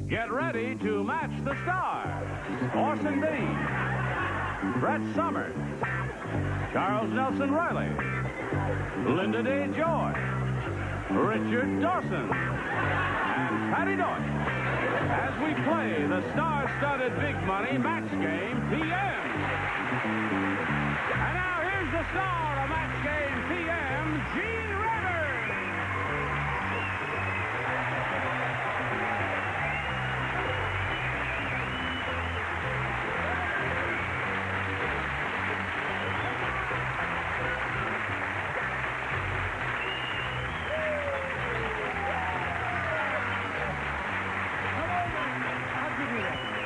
Get ready to match the stars. Orson Bean, Brett Summers, Charles Nelson Riley, Linda Day George, Richard Dawson, and Patty Deutsch as we play the star-studded Big Money Match Game PM. And now here's the star of Match Game PM, Gene Rivers.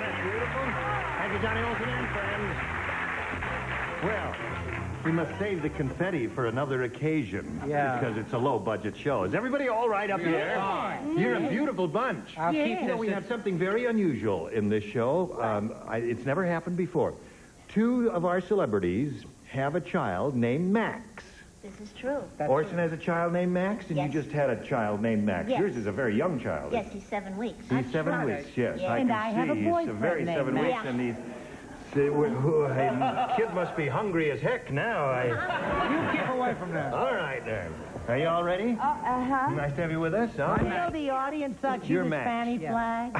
Thank you, Johnny Olson and friends. Well, we must save the confetti for another occasion. Yeah. Because it's a low-budget show. Is everybody all right up here? You're a beautiful bunch. I'll keep You know, we have something very unusual in this show. It's never happened before. Two of our celebrities have a child named Max. This is true. Orson has a child named Max, and Yes. you just had a child named Max. Yes. Yours is a very young child. Yes, he's 7 weeks. He's 7 weeks, yes. Yeah. I And can I see. have a He's boyfriend very named 7 Max. weeks, and he's... The kid must be hungry as heck now. You keep away from that. All right, then. Are you all ready? Uh-huh. Nice to have you with us. All You right. know the audience thought you You're was Max. fanny flag.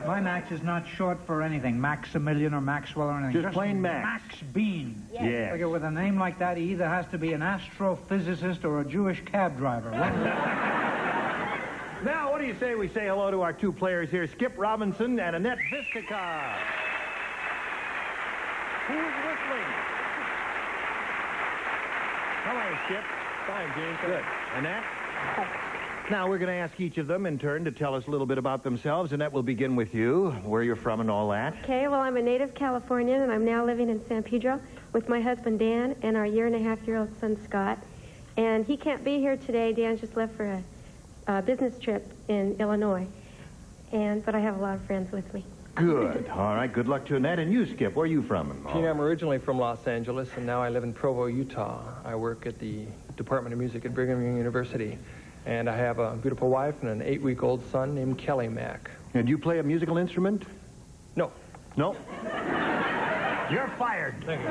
My Max is not short for anything. Maximilian or Maxwell or anything. Just plain Max. Max Bean. Yes. Figure with a name like that, he either has to be an astrophysicist or a Jewish cab driver. Now, what do you say we say hello to our two players here, Skip Robinson and Annette Vistica? Who's whistling? Hello, Skip. Fine, Gene. Good. Annette? Now, we're going to ask each of them in turn to tell us a little bit about themselves. Annette, we'll begin with you, where you're from and all that. Okay, well, I'm a native Californian, and I'm now living in San Pedro with my husband, Dan, and our 1.5-year-old son, Scott. And he can't be here today. Dan just left for a business trip in Illinois. But I have a lot of friends with me. Good. All right, good luck to Annette. And you, Skip, where are you from? Gene, I'm originally from Los Angeles, and now I live in Provo, Utah. I work at the Department of Music at Brigham Young University. And I have a beautiful wife and an 8-week-old son named Kelly Mack. And you play a musical instrument? No. No? You're fired. Thank you.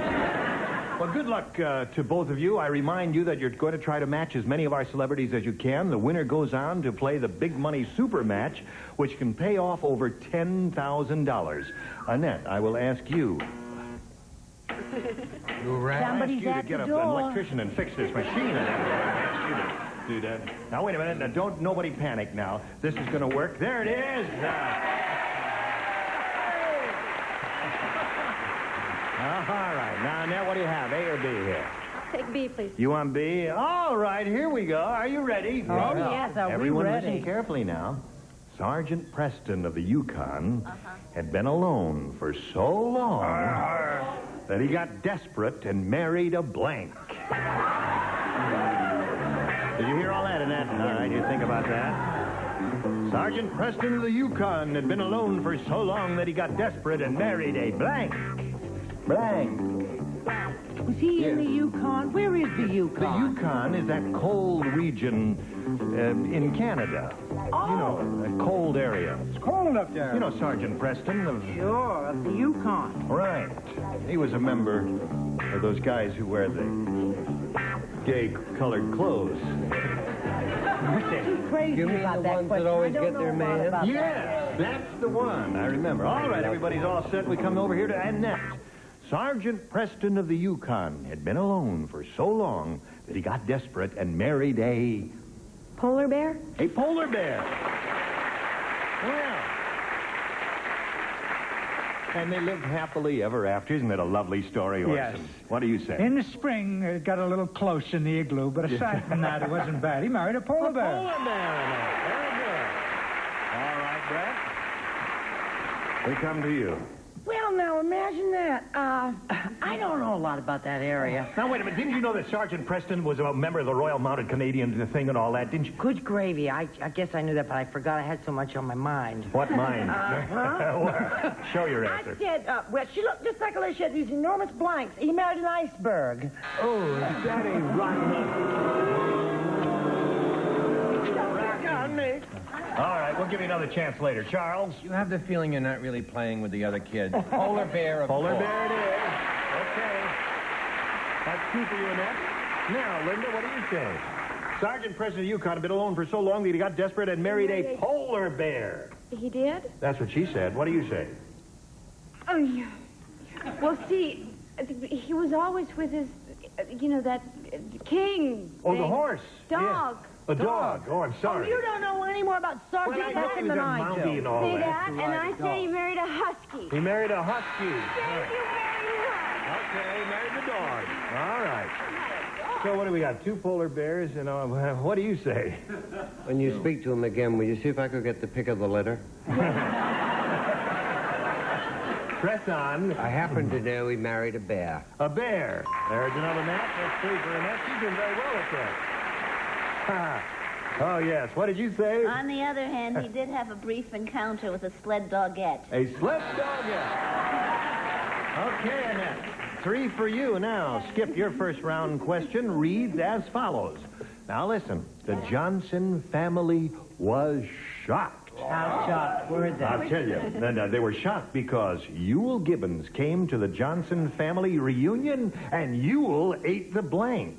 Well, good luck to both of you. I remind you that you're going to try to match as many of our celebrities as you can. The winner goes on to play the Big Money Super Match, which can pay off over $10,000. Annette, I will ask you. Somebody's Ask you to at get the an door. electrician and fix this machine. Ask you to do that. Now, wait a minute. Now, don't nobody panic now. This is going to work. There it is. All right. Now, Annette, what do you have, A or B here? Take B, please. You want B? All right, here we go. Are you ready? Oh, yes, are we Everyone ready? listen carefully now. Sergeant Preston of the Yukon had been alone for so long that he got desperate and married a blank. Did you hear all that, Annette? All right, you think about that. Sergeant Preston of the Yukon had been alone for so long that he got desperate and married a blank. Blank. Was he in the Yukon? Where is the The Yukon? Yukon is that cold region in Canada. You know, a cold area. It's cold up there. You know Sergeant Preston of... Sure, of the Yukon. Right. He was a member of those guys who wear the gay-colored clothes. Crazy You mean about the that ones question. that always I don't get their know a lot man? about that. Yes, that's the one. I remember. All right, everybody's all set. We come over here to Annette. Sergeant Preston of the Yukon had been alone for so long that he got desperate and married a Polar bear? polar bear. Well, and they lived happily ever after. Isn't that a lovely story, Orson? Yes. What do you say? In the spring, it got a little close in the igloo, but aside from that, it wasn't bad. He married a polar bear. Polar bear, Annette. Very good. All right, Brett. We come to you. Well, now, imagine that. I don't know a lot about that area. Now, wait a minute. Didn't you know that Sergeant Preston was a member of the Royal Mounted Canadians thing and all that, didn't you? Good gravy. I guess I knew that, but I forgot I had so much on my mind. What mind? Well, show your I answer. said, well, she looked just like she had these enormous blanks. He married an iceberg. Oh, that ain't right. Don't pick on me. All right, we'll give you another chance later. Charles? You have the feeling you're not really playing with the other kids. Polar bear, of Polar course. bear it is. Okay. That's 2 for you, Annette. Now, Linda, what do you say? Sergeant President Yukon had been alone for so long that he got desperate and married a polar bear. He did? That's what she said. What do you say? Oh, yeah. Well, see, he was always with his, that king. Oh, the horse. Dog. Yes. A dog. Oh, I'm sorry. You don't know any more about Sergeant Well, I know he Peppin was a than I Mountie do. and all See that. that? And I say he married a husky. He married a husky. Thank you very much. Okay, married the dog. All right. So what do we got? 2 polar bears, and what do you say? When you speak to him again, will you see if I could get the pick of the litter? Press on. I happen to know he married a bear. A bear. There's another match. That's 3 for Annette. She's doing very well at that. Oh, yes. What did you say? On the other hand, he did have a brief encounter with a sled dogette. A sled dogette. Okay, Annette. 3 for you now. Skip, your first round question reads as follows. Now listen. The Johnson family was shocked. How shocked were they? I'll tell you. They were shocked because Ewell Gibbons came to the Johnson family reunion and Ewell ate the blank.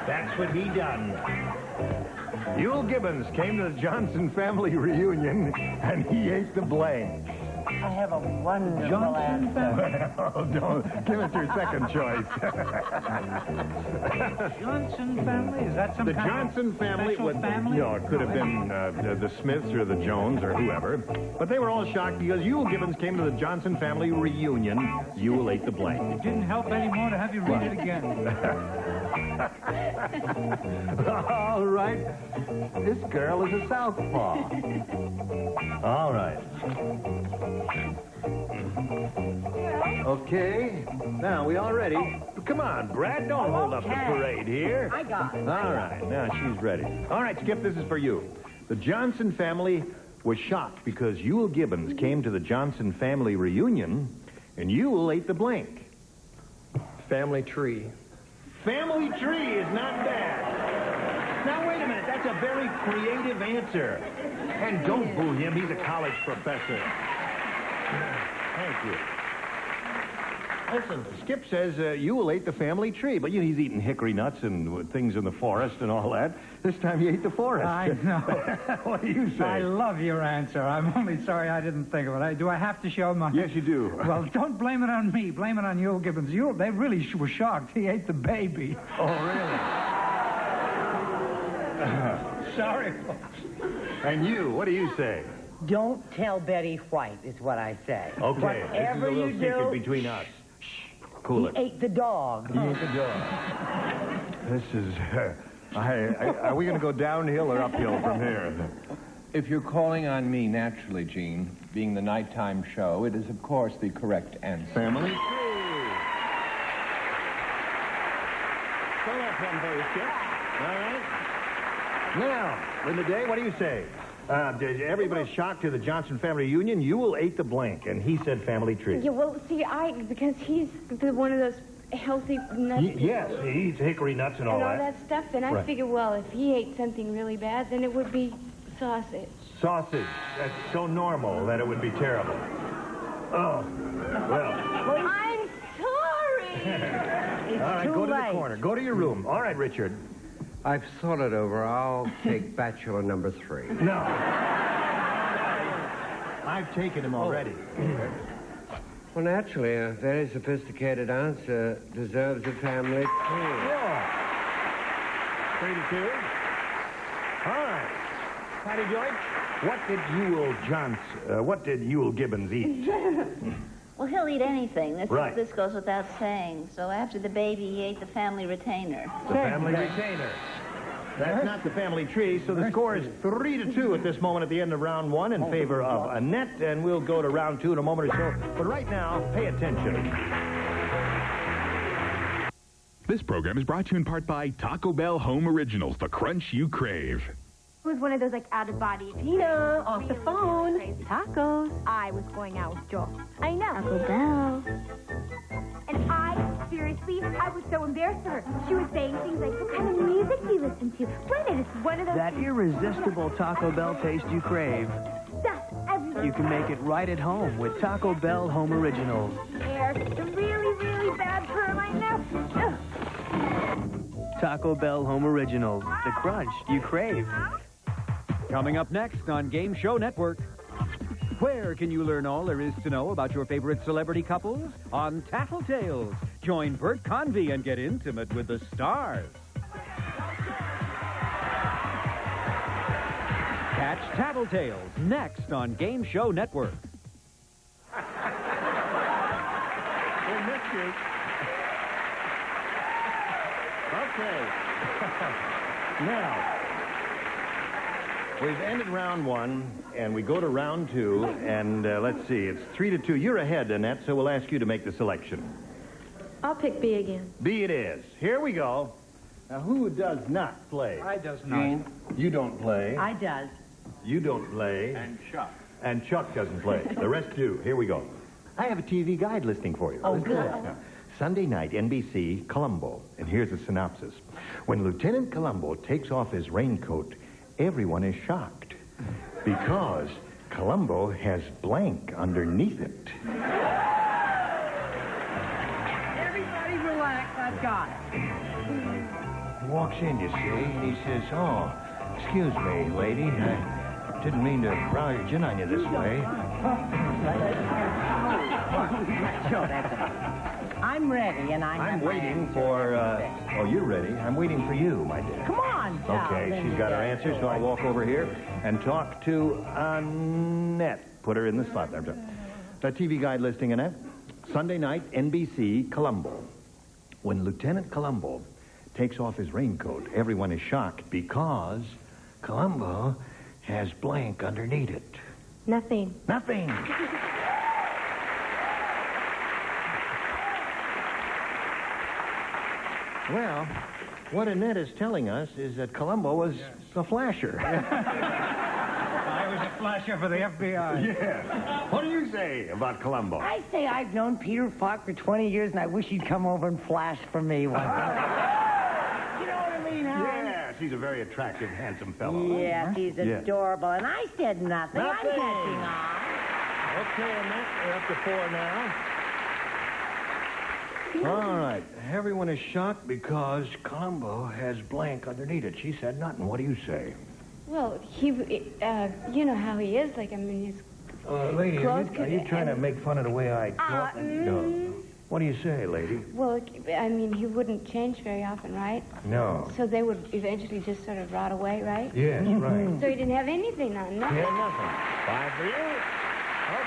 That's what he done. Ewell Gibbons came to the Johnson family reunion and he ate the blank. I have a wonderful answer. Oh, don't. Give us your second choice. Johnson family? Is that some The kind Johnson of family special family? it could have been the Smiths or the Jones or whoever. But they were all shocked because Ewell Gibbons came to the Johnson family reunion. Ewell ate the blank. It didn't help anymore to have you read it again. All right. This girl is a southpaw. All right. Okay. Now, we all ready? Come on, Brad. Don't hold up the parade here. I got it. All right. Now, she's ready. All right, Skip, this is for you. The Johnson family was shocked because Ewell Gibbons came to the Johnson family reunion, and Ewell ate the blank. Family tree. Family tree is not bad. Now, wait a minute. That's a very creative answer. And don't boo him. He's a college professor. Thank you. Listen, Skip says Ewell ate the family tree, but he's eating hickory nuts and things in the forest and all that. This time he ate the forest. I know. What do you say? I love your answer. I'm only sorry I didn't think of it. Do I have to show my... Yes, you do. Well, don't blame it on me. Blame it on Ewell Gibbons. They really were shocked. He ate the baby. Oh, really? Sorry. And you, what do you say? Don't tell Betty White, is what I say. Okay, Whatever this is a little you secret do, between us. Cool he it. ate the dog. He ate the dog. This is... are we going to go downhill or uphill from here? If you're calling on me naturally, Gene, being the nighttime show, it is, of course, the correct answer. Family tree. So that's one for you, Skip. All right. Now, Linda Day, what do you say? Everybody's shocked to the Johnson family reunion. Ewell ate the blank, and he said family tree. Yeah, well, see, because he's one of those healthy nuts. Yes, he eats hickory nuts and all and all that. that stuff. And I Right. figure, well, if he ate something really bad, then it would be sausage. Sausage. That's so normal that it would be terrible. Oh, well. I'm sorry. All right, too go to the late. corner. Go to your room. All right, Richard. I've thought it over. I'll take bachelor number 3. No. I've taken him already. Well, naturally, a very sophisticated answer deserves a family tree. 3 to 2. All right. Patty George, what did Ewell Gibbons eat? Well, he'll eat anything. Right. This goes without saying. So after the baby, he ate the family retainer. The family retainer. That's not the family tree, so the score is 3 to 2 at this moment at the end of round 1 in favor of Annette, and we'll go to round 2 in a moment or so. But right now, pay attention. This program is brought to you in part by Taco Bell Home Originals, the crunch you crave. It was one of those, like, out-of-body Tina, off the phone. Tacos. I was going out with Joe. I know. Taco Bell. And I seriously honestly, I was so embarrassed for her. She was saying things like, what kind of music do you listen to? Wait, it's one of those... That irresistible Taco Bell taste you crave. That's everything. You can make it right at home with Taco Bell Home Originals. There's a really, really bad perm, I know. Ugh. Taco Bell Home Originals. The crunch you crave. Coming up next on Game Show Network. Where can you learn all there is to know about your favorite celebrity couples? On Tattletales. Join Bert Convy and get intimate with the stars. Catch Tattletales next on Game Show Network. We missed you. Okay. Now, we've ended round one, and we go to round two, and let's see, it's 3-2. You're ahead, Annette, so we'll ask you to make the selection. I'll pick B again. B it is. Here we go. Now, who does not play? I does not. Gene, you don't play. I does. You don't play. And Chuck. And Chuck doesn't play. The rest do. Here we go. I have a TV guide listing for you. Oh, Listen to good. this now. Sunday night, NBC, Columbo. And here's a synopsis. When Lieutenant Columbo takes off his raincoat, everyone is shocked because Columbo has blank underneath it. Everybody relax. I've got it. He walks in, you see, and he says, "Oh, excuse me, lady. I didn't mean to barge in on you this way." Sure, that's it. I'm ready, and I'm waiting for, oh, you're ready. I'm waiting for you, my dear. Come on, Okay, darling. she's got her answer, so I'll walk over here and talk to Annette. Put her in the slot there. The TV guide listing, Annette. Sunday night, NBC, Columbo. When Lieutenant Columbo takes off his raincoat, everyone is shocked because Columbo has blank underneath it. Nothing. Nothing. Well, what Annette is telling us is that Columbo was a flasher. I was a flasher for the FBI. Yeah. What do you say about Columbo? I say I've known Peter Falk for 20 years, and I wish he'd come over and flash for me one time. You know what I mean, huh? Yes, he's a very attractive, handsome fellow. Yes, he's Yeah. adorable, and I said nothing. Nothing. I'm catching on. Okay, Annette, we're up to 4 now. All right. Everyone is shocked because Columbo has blank underneath it. She said nothing. What do you say? Well, you know how he is. Like, I mean, his Lady, clothes are you trying to make fun of the way I talk? No. mm, What do you say, lady? well, I mean, he wouldn't change very often, right? No. So they would eventually just sort of rot away, right? Yes, right. So he didn't have anything on, nothing. Yeah, nothing. 5 for you.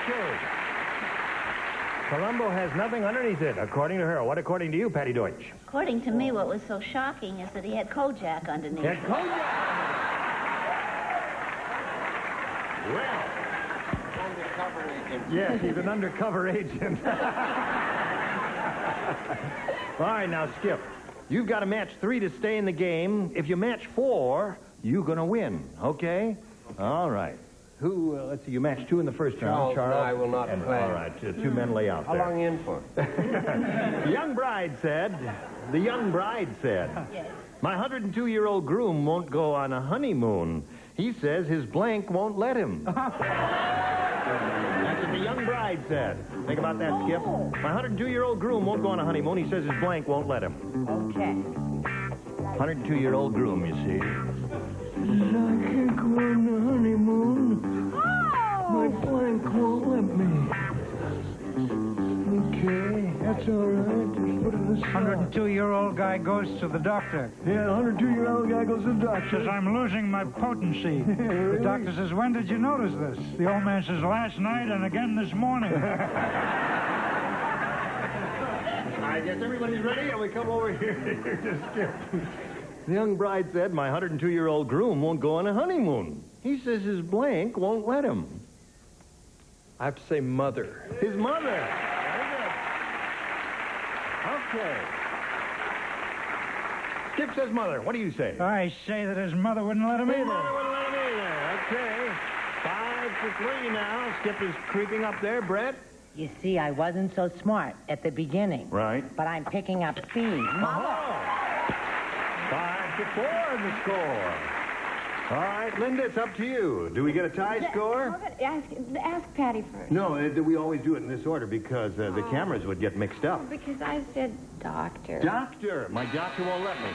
Okay. Columbo has nothing underneath it, according to her. What according to you, Patty Deutsch? According to me, what was so shocking is that he had Kojak underneath. Yeah, Kojak! Well. Undercover agent. Yes, he's an undercover agent. All right, now, Skip. You've got to match 3 to stay in the game. If you match 4, you're going to win, okay? All right. Who, let's see, you matched 2 in the first round, Charles and I will not play. All right, 2 men lay out How there. long are you in for? The young bride said, Yes. my 102-year-old groom won't go on a honeymoon. He says his blank won't let him. That's what the young bride said. Think about that, Skip. My 102-year-old groom won't go on a honeymoon. He says his blank won't let him. Okay. 102-year-old groom, you see. I can't go on the honeymoon. My blank won't let me. Okay, that's all right. Just put it in the slot. 102-year-old guy goes to the doctor. Yeah, 102-year-old guy goes to the doctor. Says, I'm losing my potency. The doctor says, when did you notice this? The old man says, last night and again this morning. I guess everybody's ready, and we come over here to Skip. The young bride said, my 102-year-old groom won't go on a honeymoon. He says his blank won't let him. I have to say mother. His mother. Very good. Okay. Skip says mother. What do you say? I say that his mother wouldn't let him His either. mother wouldn't let him either. Okay. 5 for 3 now. Skip is creeping up there. Brett? You see, I wasn't so smart at the beginning. Right. But I'm picking up speed. 5-4 in the score. All right, Linda, it's up to you. Do we get a tie score? Ask Patty first. No, we always do it in this order because the cameras would get mixed up. Because I said doctor. Doctor. My doctor won't let me.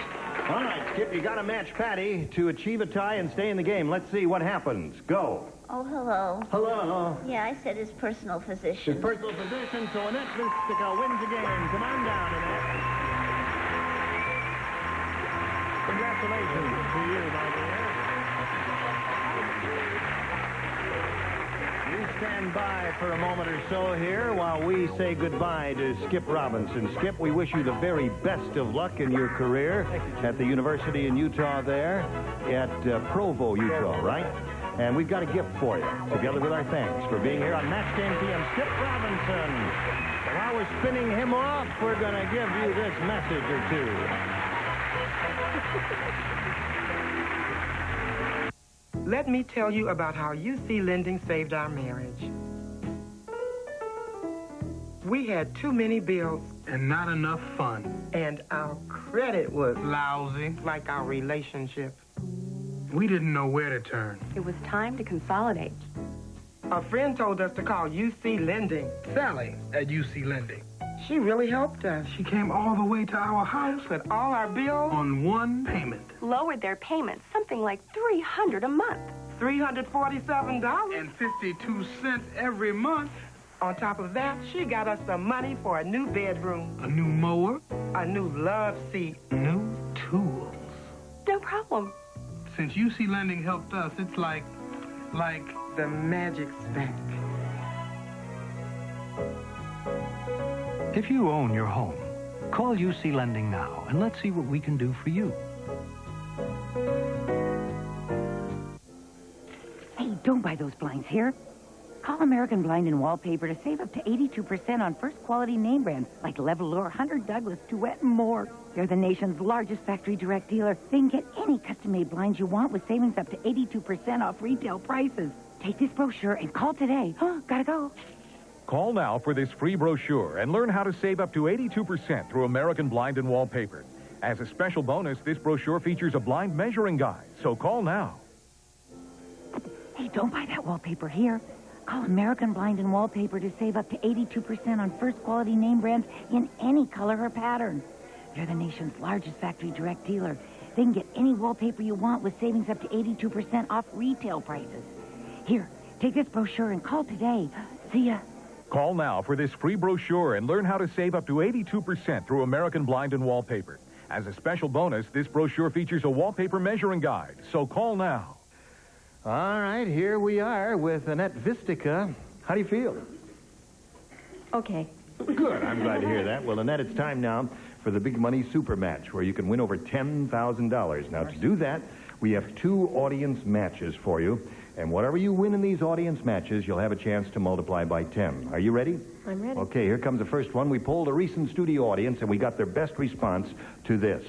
All right, Skip, you got to match Patty to achieve a tie and stay in the game. Let's see what happens. Go. Oh, hello. Hello. Yeah, I said his personal physician. His personal physician, so Annette Vistica wins the game. Come on down, Annette. Congratulations to you, my dear. You stand by for a moment or so here while we say goodbye to Skip Robinson. Skip, we wish you the very best of luck in your career at the university in Utah there, at Provo, Utah, right? And we've got a gift for you, together with our thanks for being here on Match Game PM. Skip Robinson. While we're spinning him off, we're going to give you this message or two. Let me tell you about how UC Lending saved our marriage. We had too many bills. And not enough fun. And our credit was lousy, like our relationship. We didn't know where to turn. It was time to consolidate. A friend told us to call UC Lending. Sally at UC Lending. She really helped us. She came all the way to our house with all our bills on one payment. Lowered their payments, something like $300 a month. $347. And 52 cents every month. On top of that, she got us some money for a new bedroom. A new mower. A new love seat. New tools. No problem. Since UC Lending helped us, it's like the magic's back. If you own your home, call UC Lending now, and let's see what we can do for you. Hey, don't buy those blinds here. Call American Blind and Wallpaper to save up to 82% on first-quality name brands like Levolor, Hunter Douglas, Duet, and more. They're the nation's largest factory direct dealer. They can get any custom-made blinds you want with savings up to 82% off retail prices. Take this brochure and call today. Gotta go. Call now for this free brochure and learn how to save up to 82% through American Blind and Wallpaper. As a special bonus, this brochure features a blind measuring guide, so call now. Hey, don't buy that wallpaper here. Call American Blind and Wallpaper to save up to 82% on first-quality name brands in any color or pattern. They're the nation's largest factory direct dealer. They can get any wallpaper you want with savings up to 82% off retail prices. Here, take this brochure and call today. See ya. Call now for this free brochure and learn how to save up to 82% through American Blind and Wallpaper. As a special bonus, this brochure features a wallpaper measuring guide, so call now. All right, here we are with Annette Vistica. How do you feel? Okay. Good. I'm glad to hear that. Well, Annette, it's time now for the Big Money Super Match, where you can win over $10,000. Now, to do that, we have 2 audience matches for you. And whatever you win in these audience matches, you'll have a chance to multiply by 10. Are you ready? I'm ready. Okay, here comes the first one. We polled a recent studio audience, and we got their best response to this.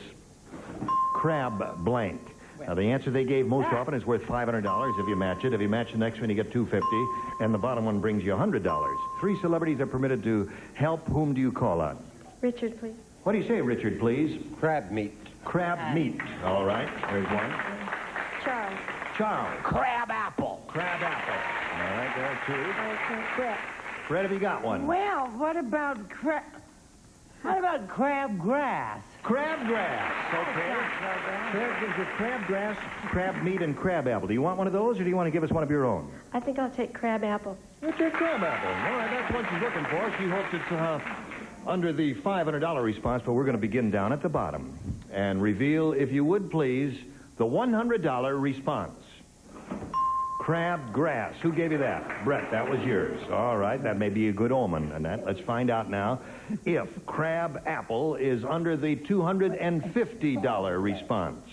Crab blank. Now, the answer they gave most often is worth $500 if you match it. If you match the next one, you get $250, and the bottom one brings you $100. 3 celebrities are permitted to help. Whom do you call on? Richard, please. What do you say, Richard, please? Crab meat. Crab meat. All right, there's one. Charles. Charles. Crab apple. Crab apple. All right, there are 2. Okay, Brett. Fred, have you got one? Well, what about crab grass? Crabgrass. Okay. There gives you crabgrass, crab meat, and crab apple. Do you want one of those, or do you want to give us one of your own? I think I'll take crab apple. Let's take crab apple. All right, that's what she's looking for. She hopes it's under the $500 response, but we're going to begin down at the bottom and reveal, if you would please, the $100 response. Crab grass. Who gave you that? Brett, that was yours. All right, that may be a good omen, Annette. Let's find out now if crab apple is under the $250 response.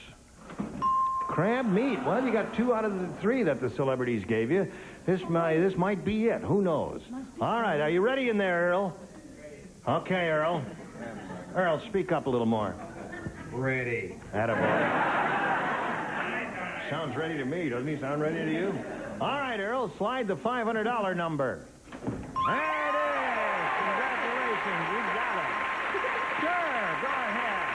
Crab meat. Well, you got 2 out of the 3 that the celebrities gave you. This might be it. Who knows? All right, are you ready in there, Earl? Okay, Earl. Earl, speak up a little more. Ready. Attaboy. Sounds ready to me. Doesn't he sound ready to you? All right, Earl, slide the $500 number. There it is. Congratulations, you got it. Sure, go ahead.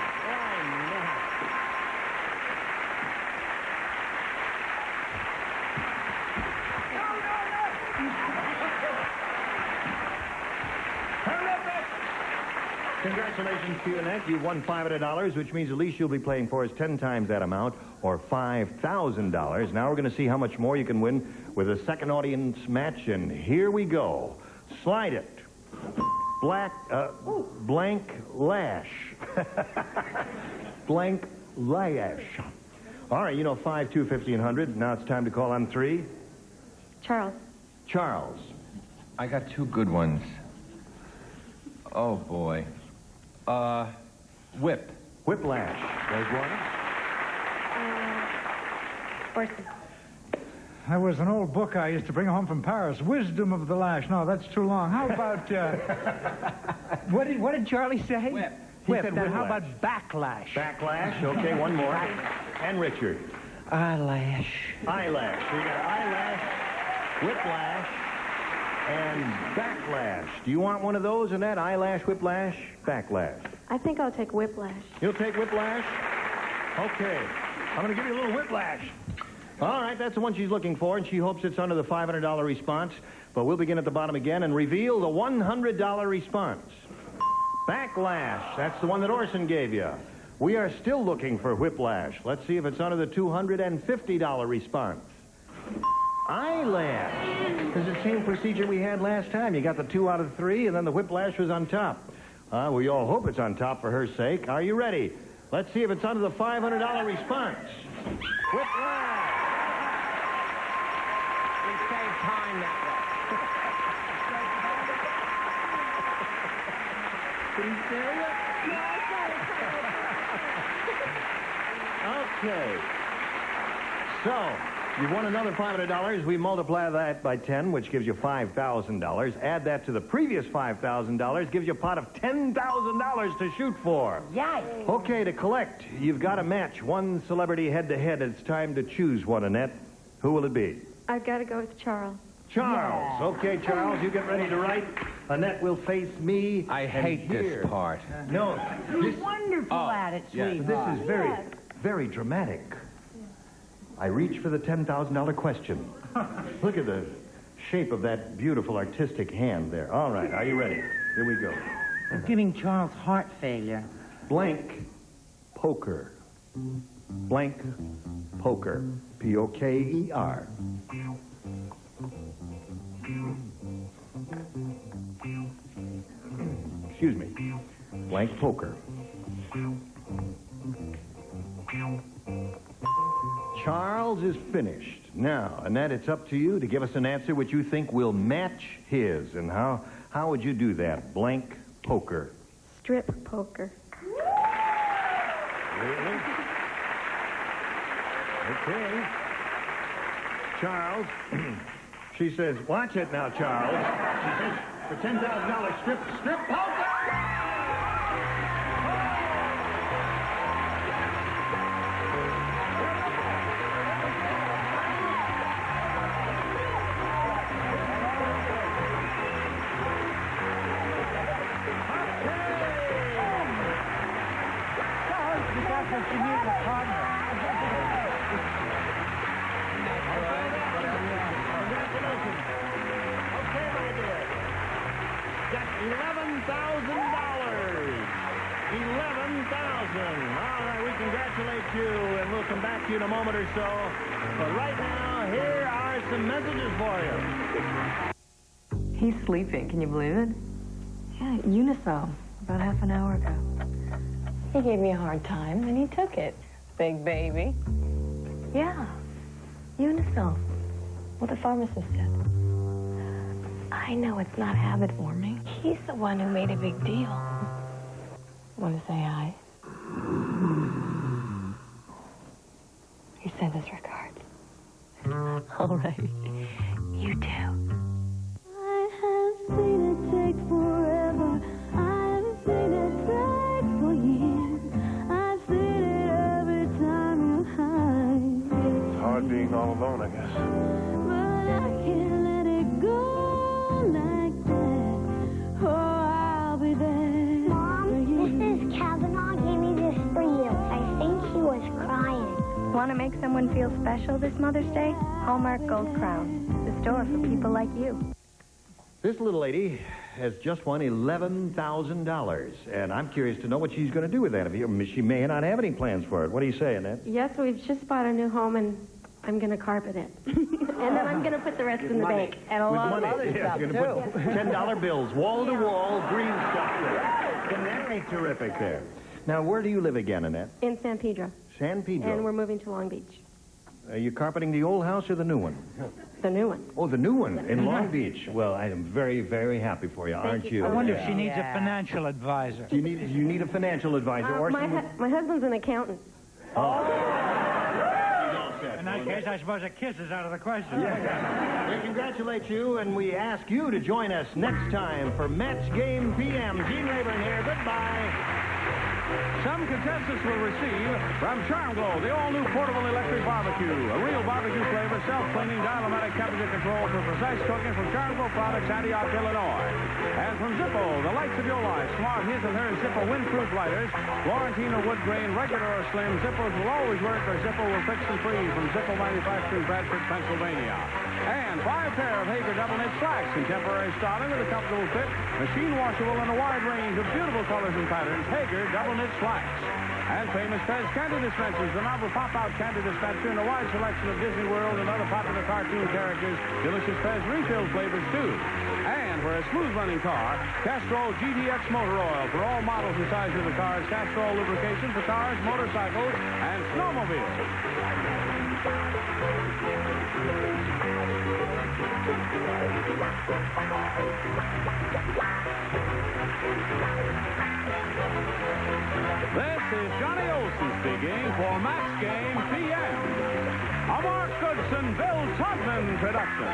Why not? Congratulations to you, Annette. You've won $500, which means at least you'll be playing for us 10 times that amount, or $5,000. Now we're going to see how much more you can win with a second audience match, and here we go. Slide it. Blank lash. Blank lash. All right, you know 5, 2, 50, and 100. Now it's time to call on 3. Charles. Charles. I got 2 good ones. Oh, boy. Whip. Whiplash. There's one. Orson. That was an old book I used to bring home from Paris. Wisdom of the Lash. No, that's too long. How about, what did Charlie say? Whip. Whip. He said Now, how whiplash. about backlash? Backlash. Okay, one more. And Richard. Eyelash. Eyelash. So you got eyelash, whiplash, and backlash. Do you want one of those, Annette? Eyelash, whiplash, backlash. I think I'll take whiplash. You'll take whiplash? Okay. I'm going to give you a little whiplash. All right, that's the one she's looking for, and she hopes it's under the $500 response. But we'll begin at the bottom again and reveal the $100 response. Backlash. That's the one that Orson gave you. We are still looking for whiplash. Let's see if it's under the $250 response. Eyelash. It's the same procedure we had last time. You got the 2 out of 3, and then the whiplash was on top. We all hope it's on top for her sake. Are you ready? Let's see if it's under the $500 response. Whiplash. We save time that way. Are you serious? Okay. So, you've won another $500. We multiply that by 10, which gives you $5,000. Add that to the previous $5,000, gives you a pot of $10,000 to shoot for. Yikes. Okay, to collect, you've got to match one celebrity head-to-head. It's time to choose one, Annette. Who will it be? I've got to go with Charles. Charles. Yeah. Okay, Charles, you get ready to write. Annette will face me. I hate this part. No. You're wonderful at it, sweetheart. This is very, very dramatic. I reach for the $10,000 question. Look at the shape of that beautiful artistic hand there. All right, are you ready? Here we go. I'm giving Charles heart failure. Blank poker. Blank poker. P-O-K-E-R. Excuse me. Blank poker. Charles is finished. Now, Annette, it's up to you to give us an answer which you think will match his. And how would you do that? Blank poker. Strip poker. Really? Okay. Charles, she says, watch it now, Charles. She says, for $10,000, strip poker! You, and we'll come back to you in a moment or so. But right now, here are some messages for you. He's sleeping. Can you believe it? Yeah, Unisom, about half an hour ago. He gave me a hard time, and he took it. Big baby. Yeah, Unisom. What the pharmacist said. I know it's not habit forming. He's the one who made a big deal. Want to say hi? He sent his regards. All right. You too. I have seen it take forever. I've seen it take for years. I've seen it every time you hide. It's hard being all alone, I guess. But I can't let it go like that. Oh, I'll be there. to make someone feel special this Mother's Day? Hallmark Gold Crown, the store for people like you. This little lady has just won $11,000, and I'm curious to know what she's going to do with that. She may not have any plans for it. What do you say, Annette? Yes, we've just bought a new home, and I'm going to carpet it. And then I'm going to put the rest in the bank. And a lot of other stuff, you're too. going to put $10 bills, wall-to-wall, green stuff there. Can that be terrific there? Now, where do you live again, Annette? In San Pedro. San Pedro. And we're moving to Long Beach. Are you carpeting the old house or the new one? The new one. Oh, the new one in Long Beach. Well, I am very, very happy for you, aren't you? I wonder if she needs a financial advisor. Do you need a financial advisor? or My husband's an accountant. In that case, I suppose a kiss is out of the question. We congratulate you, and we ask you to join us next time for Match Game PM. Gene Rayburn here. Goodbye. Some contestants will receive from Charm Glow the all-new portable electric barbecue. A real barbecue flavor, self-cleaning, dial-o-matic temperature control for precise cooking from Charm Glow Products, Antioch, Illinois. And from Zippo, the lights of your life. Smart his and her Zippo windproof lighters. Florentino wood grain, regular or slim. Zippos will always work, or Zippo will fix and freeze from Zippo Manufacturing, Bradford, Pennsylvania. And 5 pair of Hager double knit slacks, contemporary styling with a comfortable fit, machine washable in a wide range of beautiful colors and patterns. Hager double knit slacks. And famous Pez candy dispensers, the novel pop-out candy dispenser and a wide selection of Disney World and other popular cartoon characters. Delicious Pez refill flavors too. And for a smooth-running car, Castrol GDX motor oil for all models and sizes of the cars. Castrol lubrication for cars, motorcycles, and snowmobiles. This is Johnny Olson speaking for Match Game PM. A Mark Goodson, Bill Todman production.